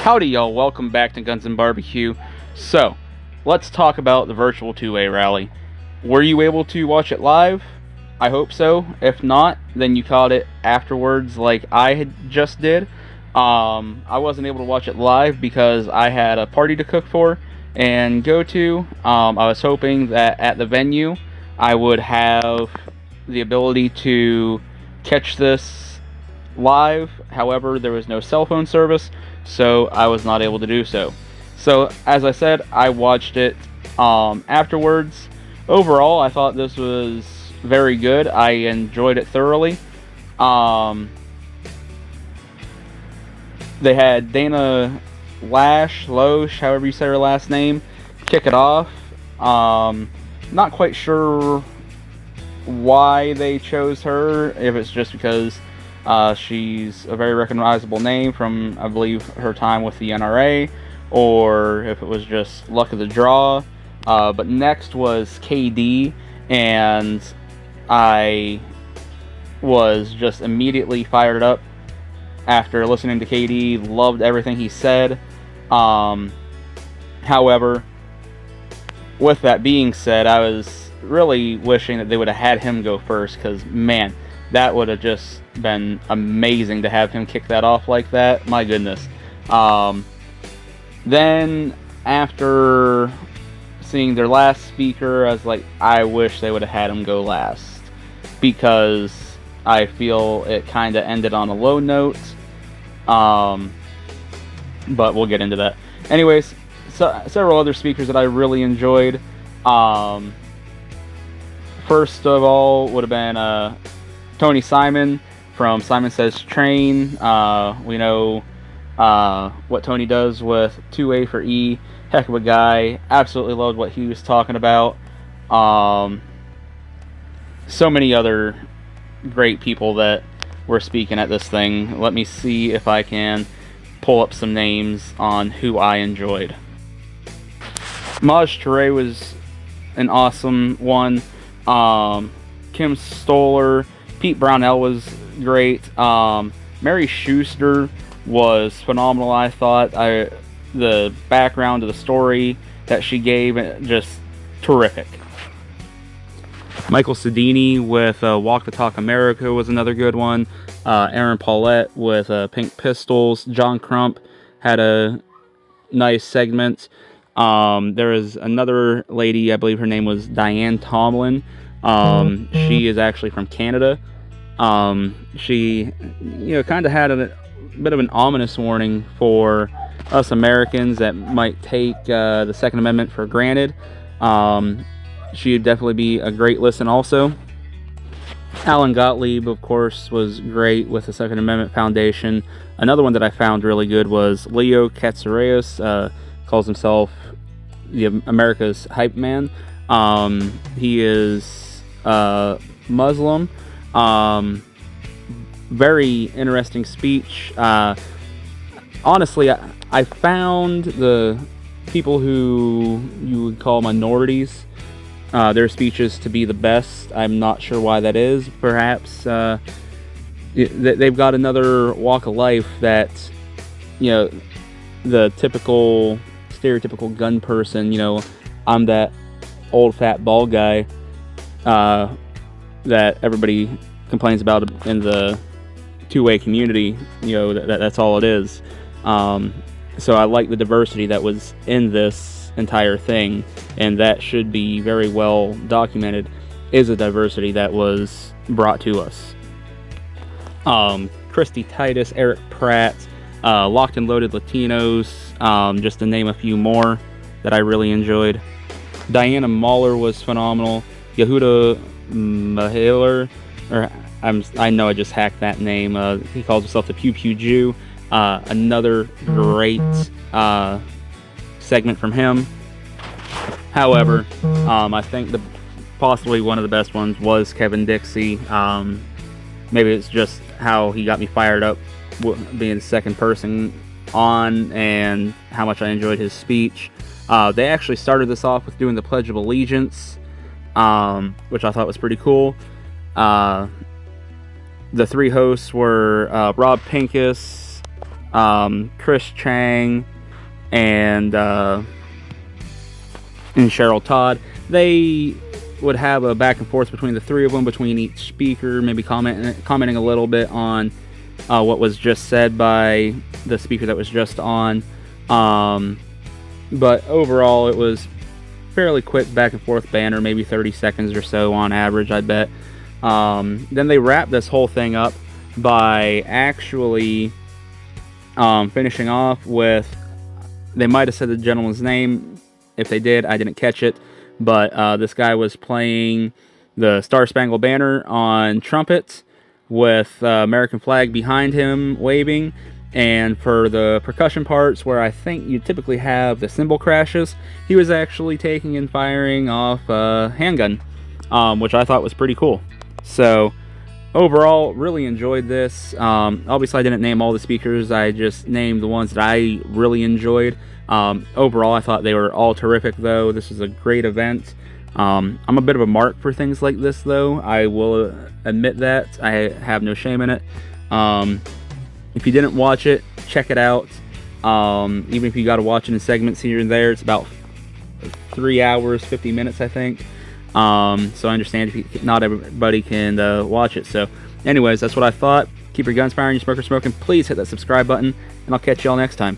Howdy y'all, welcome back to Gunsnbbq. So, let's talk about the virtual two-way rally. Were you able to watch it live? I hope so. If not, then you caught it afterwards like I had just did. I wasn't able to watch it live because I had a party to cook for and go to. I was hoping that at the venue I would have the ability to catch this live. However, there was no cell phone service, so I was not able to do so. So, as I said, I watched it afterwards. Overall, I thought this was very good. I enjoyed it thoroughly. They had Dana Loesch, however you say her last name, kick it off. Not quite sure why they chose her, if it's just because she's a very recognizable name from, I believe, her time with the NRA, or if it was just luck of the draw. But next was KD, and I was just immediately fired up after listening to KD. Loved everything he said. However, with that being said, I was really wishing that they would have had him go first, because man, that would have just been amazing to have him kick that off like that. My goodness. Then after seeing their last speaker, I was like, I wish they would have had him go last, because I feel it kind of ended on a low note. But we'll get into that. Anyways, several other speakers that I really enjoyed. First of all would have been Tony Simon from Simon Says Train. We know what Tony does with 2A for E. Heck of a guy. Absolutely loved what he was talking about. So many other great people that were speaking at this thing. Let me see if I can pull up some names on who I enjoyed. Maj Toure was an awesome one. Kim Stoller, Pete Brownell was great. Mary Schuster was phenomenal, I thought. The background of the story that she gave, just terrific. Michael Sedini with Walk the Talk America was another good one. Aaron Paulette with Pink Pistols. John Crump had a nice segment. There was another lady, I believe her name was Diane Tomlin. She is actually from Canada. She, kind of had a bit of an ominous warning for us Americans that might take the Second Amendment for granted. She would definitely be a great listen also. Alan Gottlieb, of course, was great with the Second Amendment Foundation. Another one that I found really good was Leo Katsareas, calls himself the America's Hype Man. He is Muslim. Very interesting speech. Honestly, I found the people who you would call minorities, their speeches to be the best. I'm not sure why that is. Perhaps they've got another walk of life that, the stereotypical gun person, I'm that old fat bald guy that everybody complains about in the two-way community. That's all it is. So I like the diversity that was in this entire thing, and that should be very well documented, is a diversity that was brought to us. Christy Titus, Eric Pratt, Locked and Loaded Latinos, just to name a few more that I really enjoyed. Diana Mahler was phenomenal. Yehuda Mahaler, I know I just hacked that name. He calls himself the Pew Pew Jew. Another great segment from him. However, I think possibly one of the best ones was Kevin Dixie. Maybe it's just how he got me fired up, being the second person on, and how much I enjoyed his speech. They actually started this off with doing the Pledge of Allegiance, which I thought was pretty cool. The three hosts were Rob Pincus, Chris Chang and Cheryl Todd. They would have a back and forth between the three of them, between each speaker, maybe commenting a little bit on what was just said by the speaker that was just on. But overall, it was fairly quick back and forth banter, maybe 30 seconds or so on average, I bet. Then they wrapped this whole thing up by actually finishing off with, they might have said the gentleman's name. If they did, I didn't catch it. But this guy was playing the Star Spangled Banner on trumpets with American flag behind him waving. And for the percussion parts, where I think you typically have the cymbal crashes, he was actually taking and firing off a handgun, which I thought was pretty cool. So overall, really enjoyed this. Obviously, I didn't name all the speakers. I just named the ones that I really enjoyed. Overall, I thought they were all terrific, though. This is a great event. I'm a bit of a mark for things like this, though. I will admit that. I have no shame in it. If you didn't watch it, check it out. Even if you got to watch it in segments here and there, it's about 3 hours, 50 minutes, I think. So I understand if not everybody can watch it. So anyways, that's what I thought. Keep your guns firing, your smoker smoking. Please hit that subscribe button, and I'll catch y'all next time.